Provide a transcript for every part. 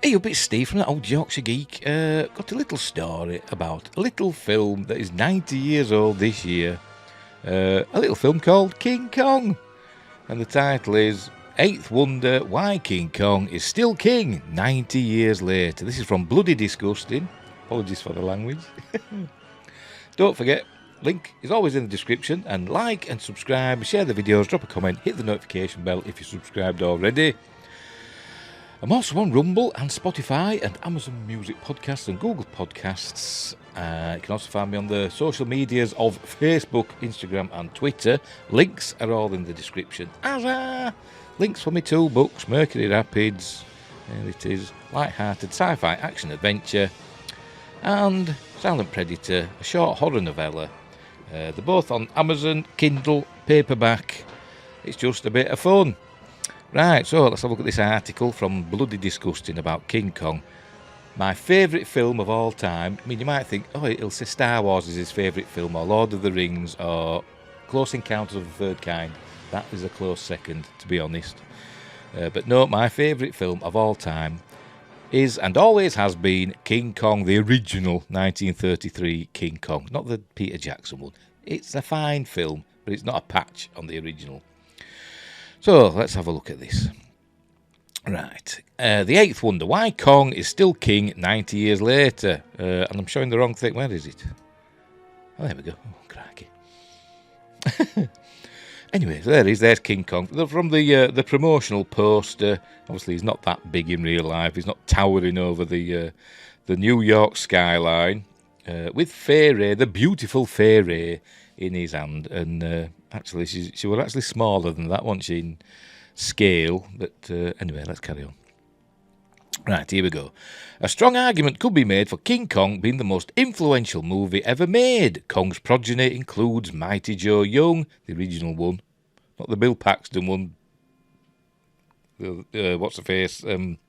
Hey up, it's Steve from the Old Yorkshire Geek. Got a little story about a little film that is 90 years old this year. A little film called King Kong. And the title is Eighth Wonder Why King Kong is Still King 90 Years Later. This is from Bloody Disgusting. Apologies for the language. Don't forget, link is always in the description. And like and subscribe, share the videos, drop a comment, hit the notification bell if you're subscribed already. I'm also on Rumble and Spotify and Amazon Music Podcasts and Google Podcasts. You can also find me on the social medias of Facebook, Instagram and Twitter. Links are all in the description. Links for my two books, Mercury Rapids, there it is, light-hearted sci-fi action adventure, and Silent Predator, a short horror novella. They're both on Amazon, Kindle, paperback. It's just a bit of fun. Right, so let's have a look at this article from Bloody Disgusting about King Kong. My favourite film of all time. I mean, you might think, oh, it'll say Star Wars is his favourite film, or Lord of the Rings, or Close Encounters of the Third Kind. That is a close second, to be honest. But no, my favourite film of all time is, and always has been, King Kong, the original 1933 King Kong. Not the Peter Jackson one. It's a fine film, but it's not a patch on the original. So, let's have a look at this. Right. The Eighth Wonder. Why Kong is still king 90 years later. And I'm showing the wrong thing. Where is it? Oh, there we go. Oh, crikey. Anyway, so there he is. There's King Kong. From the promotional poster. Obviously, he's not that big in real life. He's not towering over the New York skyline. With Fairy, the beautiful Fairy, in his hand. And actually, she was actually smaller than that, wasn't she, in scale? But anyway, let's carry on. Right, here we go. A strong argument could be made for King Kong being the most influential movie ever made. Kong's progeny includes Mighty Joe Young, the original one, not the Bill Paxton one. What's the face? That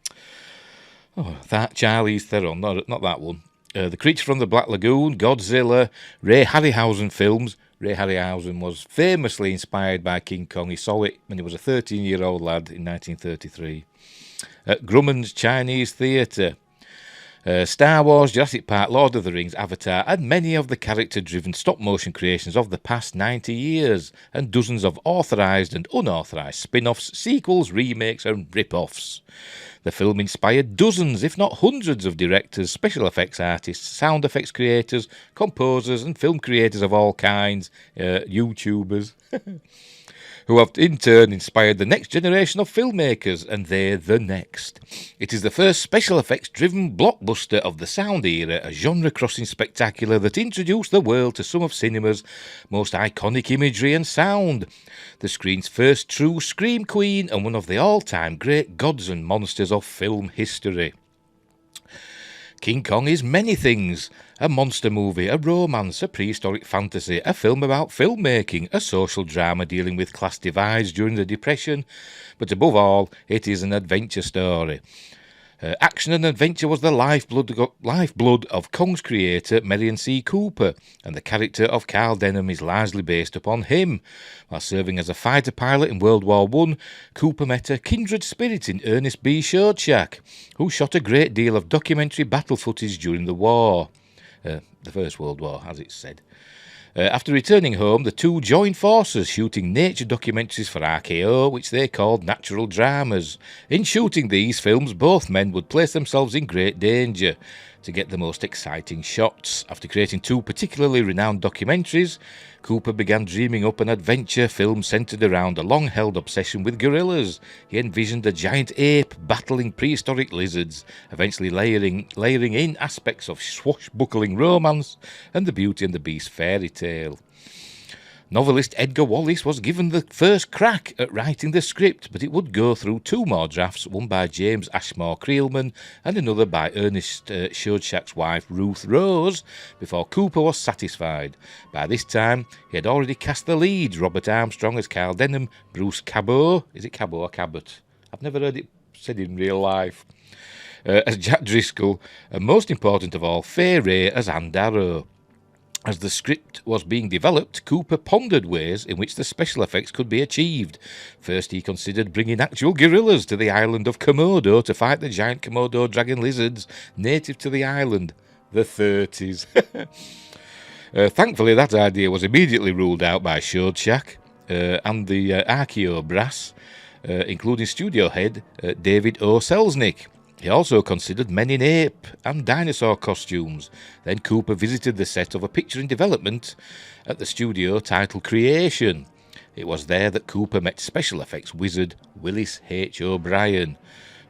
Charlize Theron, not that one. The Creature from the Black Lagoon, Godzilla, Ray Harryhausen films. Ray Harryhausen was famously inspired by King Kong. He saw it when he was a 13-year-old lad in 1933. At Grumman's Chinese Theatre. Star Wars, Jurassic Park, Lord of the Rings, Avatar, and many of the character-driven stop-motion creations of the past 90 years, and dozens of authorised and unauthorised spin-offs, sequels, remakes, and rip-offs. The film inspired dozens, if not hundreds, of directors, special effects artists, sound effects creators, composers, and film creators of all kinds, YouTubers, who have in turn inspired the next generation of filmmakers, and they're the next. It is the first special effects-driven blockbuster of the sound era, a genre-crossing spectacular that introduced the world to some of cinema's most iconic imagery and sound. The screen's first true scream queen, and one of the all-time great gods and monsters of film history. King Kong is many things. A monster movie, a romance, a prehistoric fantasy, a film about filmmaking, a social drama dealing with class divides during the Depression, but above all, it is an adventure story. Action and adventure was the lifeblood of Kong's creator, Merian C. Cooper, and the character of Carl Denham is largely based upon him. While serving as a fighter pilot in World War I, Cooper met a kindred spirit in Ernest B. Schoedsack, who shot a great deal of documentary battle footage during the war. The First World War, as it's said. After returning home, the two joined forces, shooting nature documentaries for RKO, which they called natural dramas. In shooting these films, both men would place themselves in great danger to get the most exciting shots. After creating two particularly renowned documentaries, Cooper began dreaming up an adventure film centred around a long-held obsession with gorillas. He envisioned a giant ape battling prehistoric lizards, eventually layering in aspects of swashbuckling romance and the Beauty and the Beast fairy tale. Novelist Edgar Wallace was given the first crack at writing the script, but it would go through two more drafts, one by James Ashmore Creelman and another by Ernest Schoedsack's wife Ruth Rose, before Cooper was satisfied. By this time, he had already cast the leads, Robert Armstrong as Carl Denham, Bruce Cabot, is it Cabot or Cabot? I've never heard it said in real life, as Jack Driscoll, and most important of all, Fay Ray as Anne Darrow. As the script was being developed, Cooper pondered ways in which the special effects could be achieved. First, he considered bringing actual gorillas to the island of Komodo to fight the giant Komodo dragon lizards native to the island. The 30s. Thankfully, that idea was immediately ruled out by Schoedsack and the Archeo brass, including studio head David O. Selznick. He also considered men in ape and dinosaur costumes. Then Cooper visited the set of a picture in development at the studio titled Creation. It was there that Cooper met special effects wizard Willis H. O'Brien.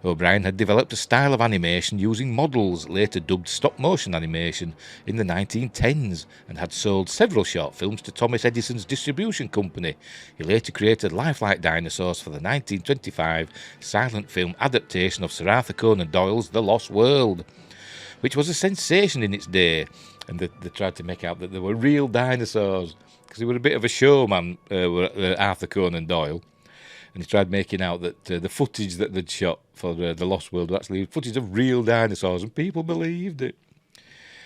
O'Brien had developed a style of animation using models, later dubbed stop-motion animation, in the 1910s, and had sold several short films to Thomas Edison's distribution company. He later created lifelike dinosaurs for the 1925 silent film adaptation of Sir Arthur Conan Doyle's The Lost World, which was a sensation in its day, and they tried to make out that they were real dinosaurs, because he was a bit of a showman, Arthur Conan Doyle. And he tried making out that the footage that they'd shot for The Lost World was actually footage of real dinosaurs, and people believed it.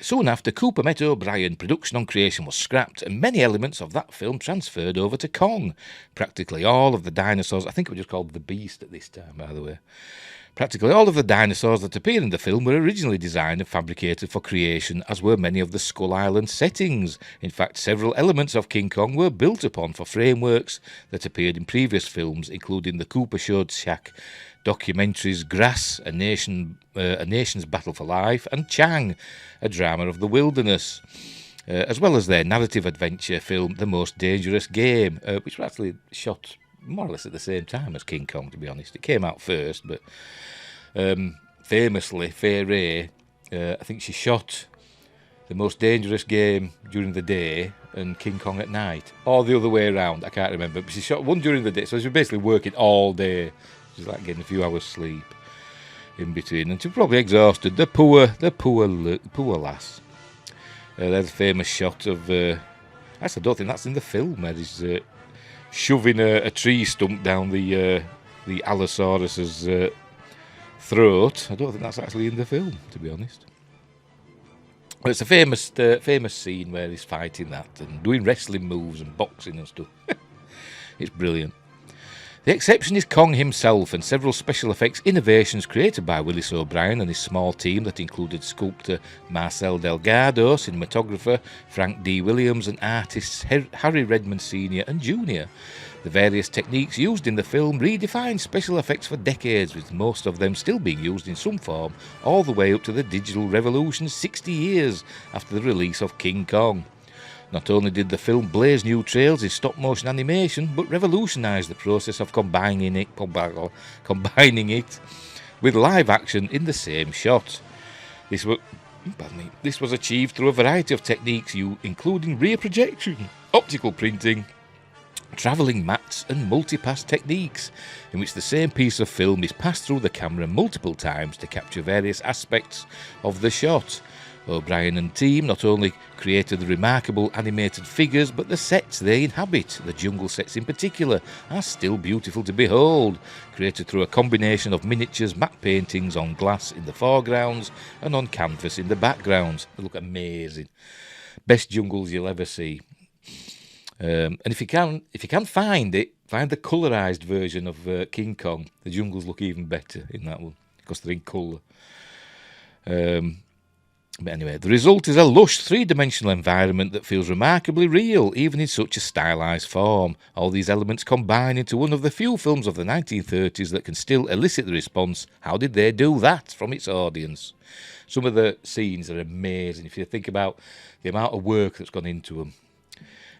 Soon after Cooper met O'Brien, production on Creation was scrapped, and many elements of that film transferred over to Kong. Practically all of the dinosaurs, I think it was just called The Beast at this time, by the way. Practically all of the dinosaurs that appear in the film were originally designed and fabricated for Creation, as were many of the Skull Island settings. In fact, several elements of King Kong were built upon for frameworks that appeared in previous films, including the Cooper Schoedsack documentaries Grass, a Nation's Battle for Life, and Chang, a drama of the wilderness, as well as their narrative adventure film The Most Dangerous Game, which was actually shot more or less at the same time as King Kong, to be honest. It came out first, but famously, Fay Ray, I think she shot The Most Dangerous Game during the day and King Kong at night, or the other way around, I can't remember, but she shot one during the day, so she was basically working all day. She's like getting a few hours sleep in between, and she was probably exhausted. The poor lass. There's a famous shot of, actually I don't think that's in the film, where he's shoving a tree stump down the Allosaurus's throat. I don't think that's actually in the film, to be honest. But it's a famous scene where he's fighting that and doing wrestling moves and boxing and stuff. It's brilliant. The exception is Kong himself and several special effects innovations created by Willis O'Brien and his small team that included sculptor Marcel Delgado, cinematographer Frank D. Williams, and artists Harry Redmond Sr. and Jr. The various techniques used in the film redefined special effects for decades, with most of them still being used in some form all the way up to the digital revolution 60 years after the release of King Kong. Not only did the film blaze new trails in stop-motion animation, but revolutionised the process of combining it with live action in the same shot. This was achieved through a variety of techniques, including rear projection, optical printing, travelling mats, and multipass techniques, in which the same piece of film is passed through the camera multiple times to capture various aspects of the shot. O'Brien and team not only created the remarkable animated figures, but the sets they inhabit, the jungle sets in particular, are still beautiful to behold, created through a combination of miniatures, matte paintings on glass in the foregrounds and on canvas in the backgrounds. They look amazing. Best jungles you'll ever see. And if you can find it, find the colourised version of King Kong. The jungles look even better in that one, because they're in colour. But anyway, the result is a lush three-dimensional environment that feels remarkably real, even in such a stylised form. All these elements combine into one of the few films of the 1930s that can still elicit the response, "How did they do that?" from its audience. Some of the scenes are amazing if you think about the amount of work that's gone into them.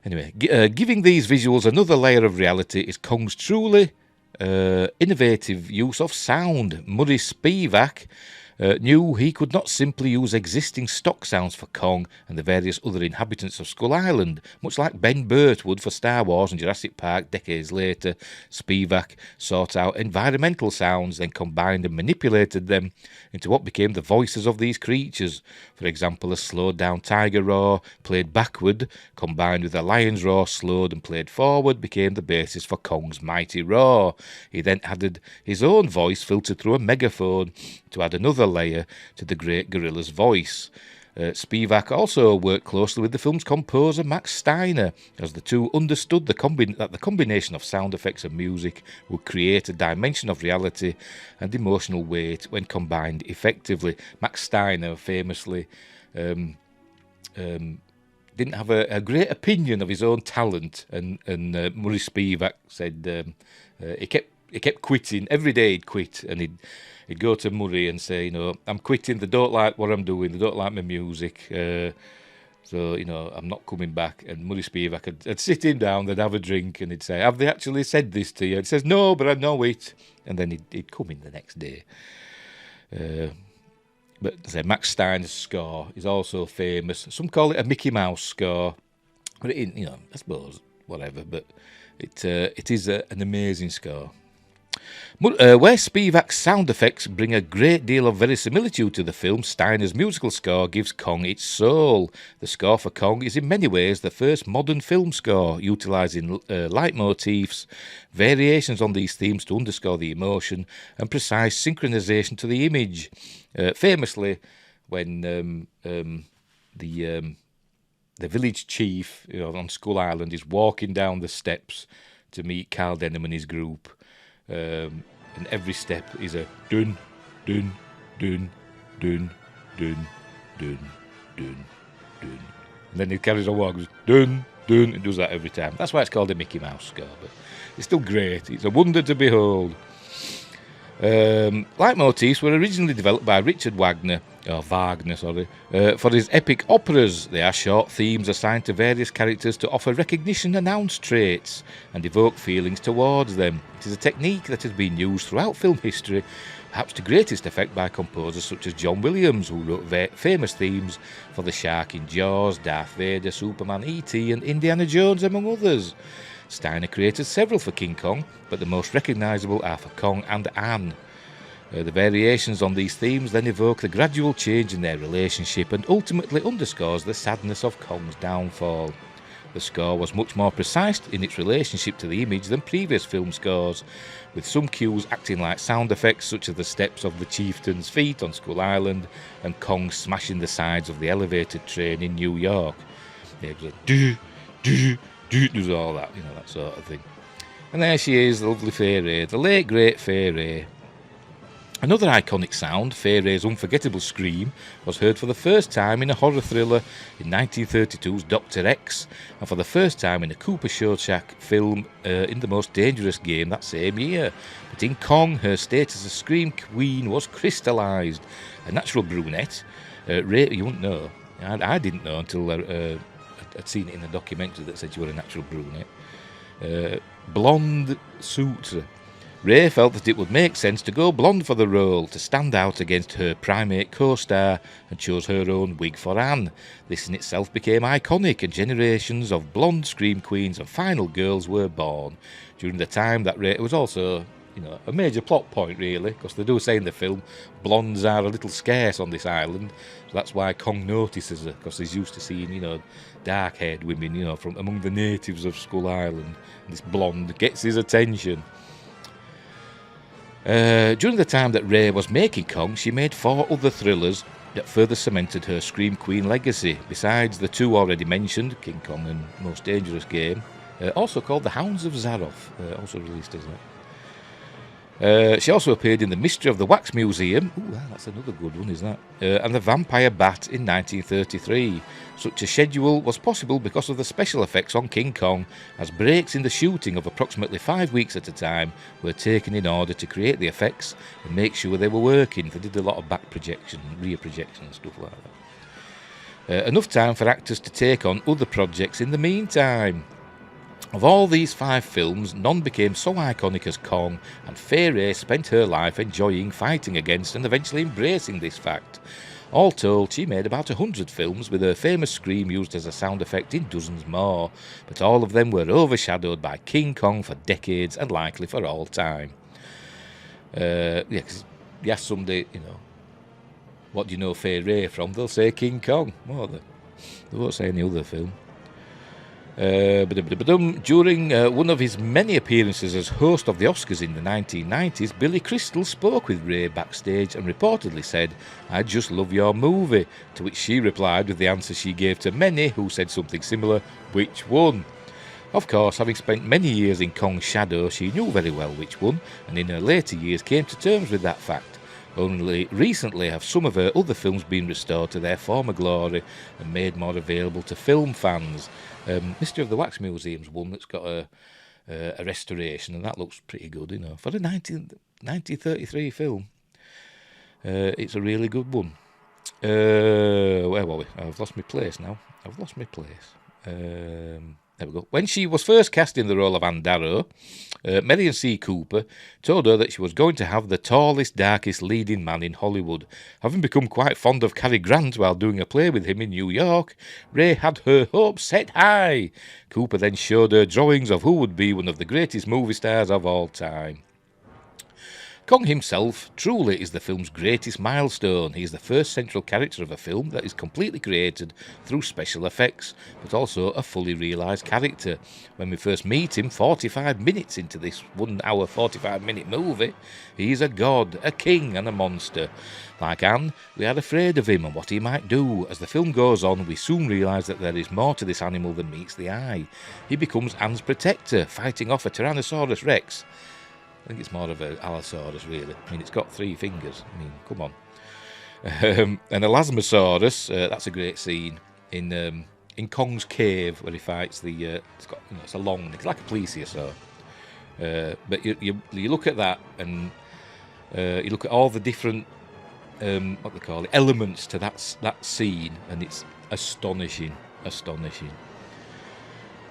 Anyway, giving these visuals another layer of reality is Kong's truly innovative use of sound. Murray Spivak knew he could not simply use existing stock sounds for Kong and the various other inhabitants of Skull Island, much like Ben Burt would for Star Wars and Jurassic Park decades later. Spivak sought out environmental sounds, then combined and manipulated them into what became the voices of these creatures. For example, a slowed-down tiger roar played backward, combined with a lion's roar slowed and played forward, became the basis for Kong's mighty roar. He then added his own voice filtered through a megaphone to add another layer to the great gorilla's voice. Spivak also worked closely with the film's composer Max Steiner, as the two understood that the combination of sound effects and music would create a dimension of reality and emotional weight when combined effectively. Max Steiner famously didn't have a great opinion of his own talent, and Murray Spivak said he kept quitting every day. He'd quit, and he'd go to Murray and say, I'm quitting. They don't like what I'm doing. They don't like my music. So I'm not coming back. And Murray Spivak would sit him down. They'd have a drink, and he'd say, "Have they actually said this to you?" And he says, "No, but I know it." And then he'd come in the next day. But Max Steiner's score is also famous. Some call it a Mickey Mouse score, but I suppose whatever. But it is an amazing score. Where Spivak's sound effects bring a great deal of verisimilitude to the film, Steiner's musical score gives Kong its soul. The score for Kong is in many ways the first modern film score, utilising leitmotifs, variations on these themes to underscore the emotion, and precise synchronisation to the image. Famously, when the village chief on Skull Island is walking down the steps to meet Carl Denham and his group, and every step is a dun, dun, dun, dun, dun, dun, dun, dun. And then he carries on walking, dun, dun, and does that every time. That's why it's called a Mickey Mouse score, but it's still great. It's a wonder to behold. Leitmotifs were originally developed by Richard Wagner, for his epic operas. They are short themes assigned to various characters to offer recognition announced traits and evoke feelings towards them. It is a technique that has been used throughout film history, perhaps to greatest effect by composers such as John Williams, who wrote famous themes for the shark in Jaws, Darth Vader, Superman, E.T. and Indiana Jones, among others. Steiner created several for King Kong, but the most recognisable are for Kong and Anne. The variations on these themes then evoke the gradual change in their relationship and ultimately underscores the sadness of Kong's downfall. The score was much more precise in its relationship to the image than previous film scores, with some cues acting like sound effects such as the steps of the chieftain's feet on Skull Island and Kong smashing the sides of the elevated train in New York. It was a do, does all that, that sort of thing. And there she is, the lovely Fay Wray, the late great Fay Wray. Another iconic sound, Fay Wray's unforgettable scream, was heard for the first time in a horror thriller in 1932's Dr. X, and for the first time in a Cooper Shortsack film in The Most Dangerous Game that same year. But in Kong, her status as Scream Queen was crystallised. A natural brunette, Ray, you wouldn't know, I didn't know until I'd seen it in a documentary that said she was a natural brunette. Blonde suits. Ray felt that it would make sense to go blonde for the role, to stand out against her primate co-star, and chose her own wig for Anne. This in itself became iconic, and generations of blonde scream queens and final girls were born. During the time that Ray was also, a major plot point, really, because they do say in the film, blondes are a little scarce on this island, so that's why Kong notices her, because he's used to seeing, dark-haired women, from among the natives of Skull Island, and this blonde gets his attention. During the time that Ray was making Kong, she made 4 other thrillers that further cemented her Scream Queen legacy, besides the 2 already mentioned, King Kong and Most Dangerous Game, also called The Hounds of Zaroff, also released as that. She also appeared in The Mystery of the Wax Museum, that's another good one, isn't that? And The Vampire Bat in 1933. Such a schedule was possible because of the special effects on King Kong, as breaks in the shooting of approximately 5 weeks at a time were taken in order to create the effects and make sure they were working. They did a lot of back projection, rear projection and stuff like that. Enough time for actors to take on other projects in the meantime. Of all these 5 films, none became so iconic as Kong, and Fay Wray spent her life enjoying fighting against and eventually embracing this fact. All told, she made about 100 films, with her famous scream used as a sound effect in dozens more, but all of them were overshadowed by King Kong for decades and likely for all time. Because you ask somebody, what do you know Fay Wray from? They'll say King Kong. They won't say any other film. During one of his many appearances as host of the Oscars in the 1990s, Billy Crystal spoke with Ray backstage and reportedly said, "I just love your movie," to which she replied with the answer she gave to many who said something similar, "Which one?" Of course, having spent many years in Kong's shadow, she knew very well which one, and in her later years came to terms with that fact. Only recently have some of her other films been restored to their former glory and made more available to film fans. Mystery of the Wax Museum's one that's got a restoration, and that looks pretty good, you know. For a 1933 film, it's a really good one. Where were we? I've lost my place now. There we go. When she was first cast in the role of Anne Darrow, Marion C. Cooper told her that she was going to have the tallest, darkest leading man in Hollywood. Having become quite fond of Cary Grant while doing a play with him in New York, Ray had her hopes set high. Cooper then showed her drawings of who would be one of the greatest movie stars of all time. Kong himself truly is the film's greatest milestone. He is the first central character of a film that is completely created through special effects, but also a fully realised character. When we first meet him 45 minutes into this 1 hour 45-minute movie, he is a god, a king and a monster. Like Anne, we are afraid of him and what he might do. As the film goes on, we soon realise that there is more to this animal than meets the eye. He becomes Anne's protector, fighting off a Tyrannosaurus Rex. I think it's more of a Allosaurus, really. I mean, it's got 3 fingers. I mean, come on. And Elasmosaurus, that's a great scene in Kong's cave where he fights the. It's a long. It's like a plesiosaur. But you look at that and you look at all the different what they call it, elements to that scene, and it's astonishing.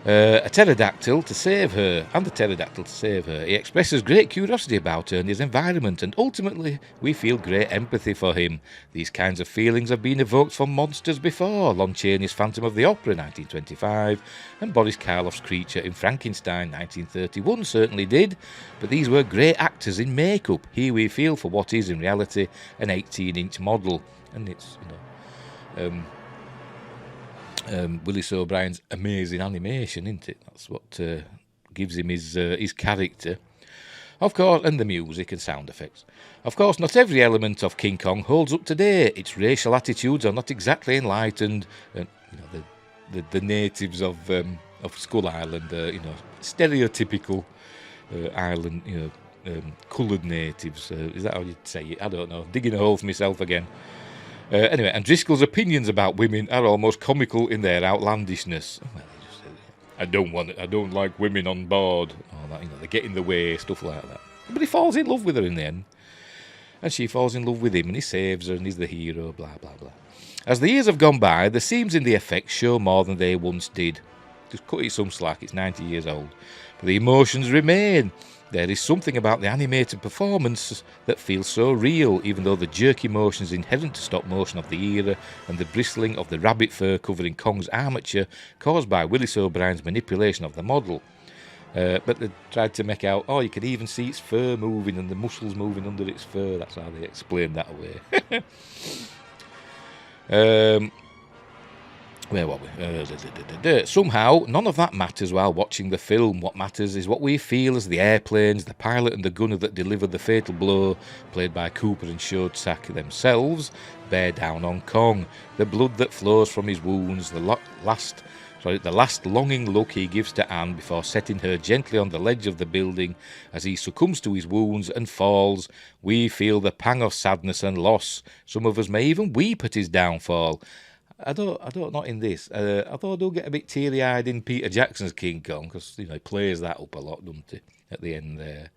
A pterodactyl to save her, He expresses great curiosity about her and his environment, and ultimately we feel great empathy for him. These kinds of feelings have been evoked from monsters before. Lon Chaney's Phantom of the Opera, 1925, and Boris Karloff's creature in Frankenstein, 1931, certainly did. But these were great actors in makeup. Here we feel for what is, in reality, an 18-inch model. And it's, Willis O'Brien's amazing animation, isn't it? That's what gives him his character. Of course, and the music and sound effects. Of course, not every element of King Kong holds up today. Its racial attitudes are not exactly enlightened. The natives of Skull Island, stereotypical island, coloured natives. Is that how you'd say it? I don't know. Digging a hole for myself again. Anyway, and Driscoll's opinions about women are almost comical in their outlandishness. Well, they just said, I don't like women on board. All that, they get in the way, stuff like that. But he falls in love with her in the end. And she falls in love with him, and he saves her, and he's the hero, blah, blah, blah. As the years have gone by, the seams in the effects show more than they once did. Just cut it some slack, it's 90 years old. But the emotions remain. There is something about the animated performance that feels so real, even though the jerky motions inherent to stop motion of the era and the bristling of the rabbit fur covering Kong's armature caused by Willis O'Brien's manipulation of the model. But they tried to make out, you could even see its fur moving and the muscles moving under its fur. That's how they explained that away. Where were we? Somehow, none of that matters while watching the film. What matters is what we feel as the airplanes, the pilot and the gunner that delivered the fatal blow, played by Cooper and Schoedsack themselves, bear down on Kong. The blood that flows from his wounds, the last longing look he gives to Anne before setting her gently on the ledge of the building as he succumbs to his wounds and falls. We feel the pang of sadness and loss. Some of us may even weep at his downfall. I don't not in this. Although I do get a bit teary-eyed in Peter Jackson's King Kong, because he plays that up a lot, doesn't he, at the end there.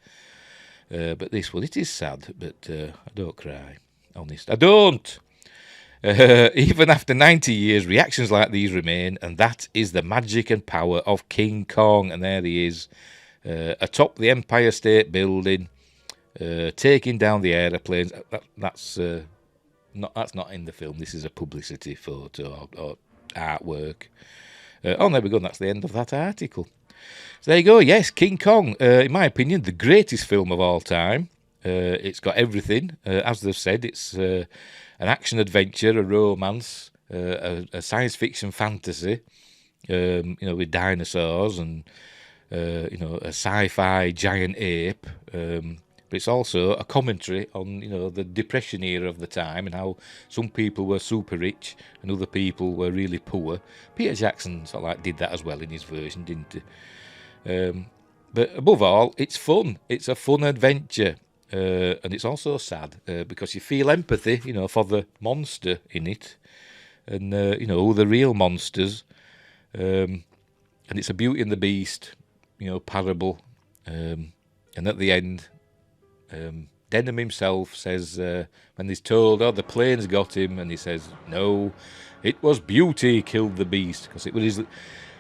But this one, it is sad, but I don't cry. Honest, I don't. Even after 90 years, reactions like these remain, and that is the magic and power of King Kong. And there he is, atop the Empire State Building, taking down the aeroplanes. That's not in the film. This is a publicity photo or artwork. There we go. That's the end of that article. So there you go. Yes, King Kong. In my opinion, the greatest film of all time. It's got everything. As they've said, it's an action adventure, a romance, a science fiction fantasy. you know, with dinosaurs and, you know, a sci-fi giant ape. But it's also a commentary on, you know, the Depression era of the time and how some people were super rich and other people were really poor. Peter Jackson sort of like did that as well in his version, didn't he? But above all, it's fun. It's a fun adventure. And it's also sad because you feel empathy, you know, for the monster in it and, you know, the real monsters. And it's a Beauty and the Beast, you know, parable. And at the end, Denham himself says, when he's told, oh, the plane's got him, and he says, no, it was Beauty killed the beast, because it was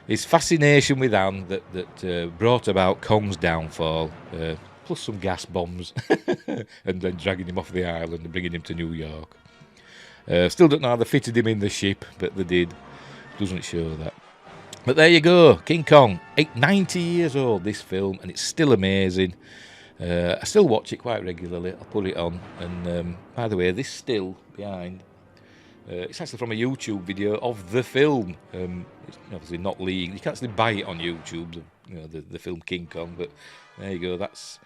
his fascination with Anne that brought about Kong's downfall, plus some gas bombs, and then dragging him off the island and bringing him to New York. Still don't know how they fitted him in the ship, but they did. Doesn't show that. But there you go, King Kong, 90 years old, this film, and it's still amazing. I still watch it quite regularly. I'll put it on. And by the way, this still behind, it's actually from a YouTube video of the film. It's obviously not legal. You can actually buy it on YouTube, you know, the film King Kong. But there you go. That's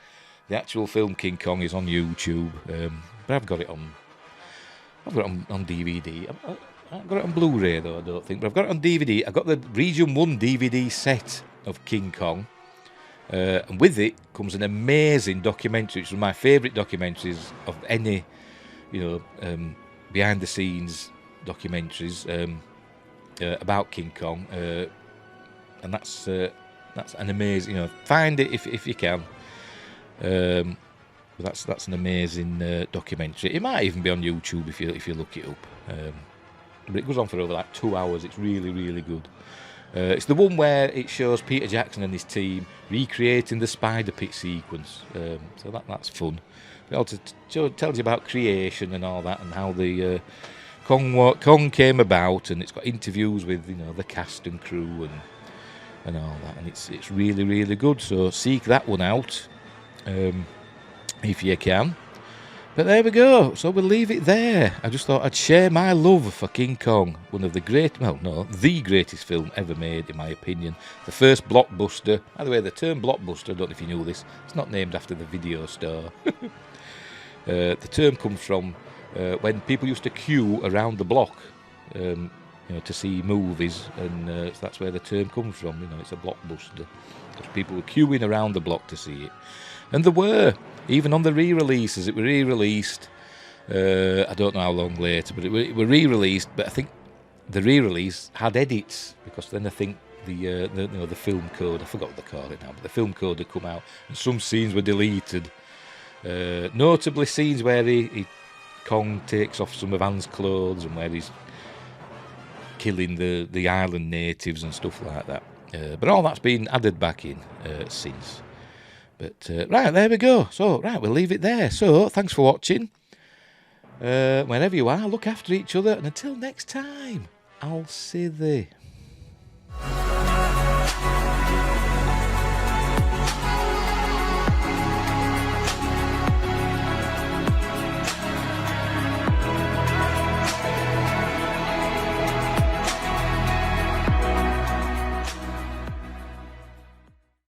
the actual film King Kong is on YouTube. But I've got it on DVD. I've got it on Blu-ray though, I don't think. But I've got it on DVD. I've got the Region 1 DVD set of King Kong. And with it comes an amazing documentary. It's one of my favourite documentaries of any, you know, behind-the-scenes documentaries about King Kong. And that's an amazing, you know, find it if you can. That's an amazing documentary. It might even be on YouTube if you look it up. But it goes on for over like 2 hours. It's really, really good. It's the one where it shows Peter Jackson and his team recreating the spider pit sequence. So that's fun. It also tells you about creation and all that, and how the Kong came about, and it's got interviews with, you know, the cast and crew and all that, and it's really, really good. So seek that one out if you can. But there we go, so we'll leave it there. I just thought I'd share my love for King Kong, one of the the greatest film ever made, in my opinion. The first blockbuster. By the way, the term blockbuster, I don't know if you knew this, it's not named after the video store. The term comes from when people used to queue around the block, you know, to see movies, and so that's where the term comes from. You know, it's a blockbuster, because people were queuing around the block to see it. And there were, even on the re-releases, it were re-released, I don't know how long later, but it were re-released, but I think the re-release had edits, because then I think the film code, I forgot what they call it now, but the film code had come out, and some scenes were deleted, notably scenes where Kong takes off some of Anne's clothes, and where he's killing the island natives and stuff like that. But all that's been added back in since. But right, there we go. So, right, we'll leave it there. So, thanks for watching. Wherever you are, look after each other. And until next time, I'll see thee.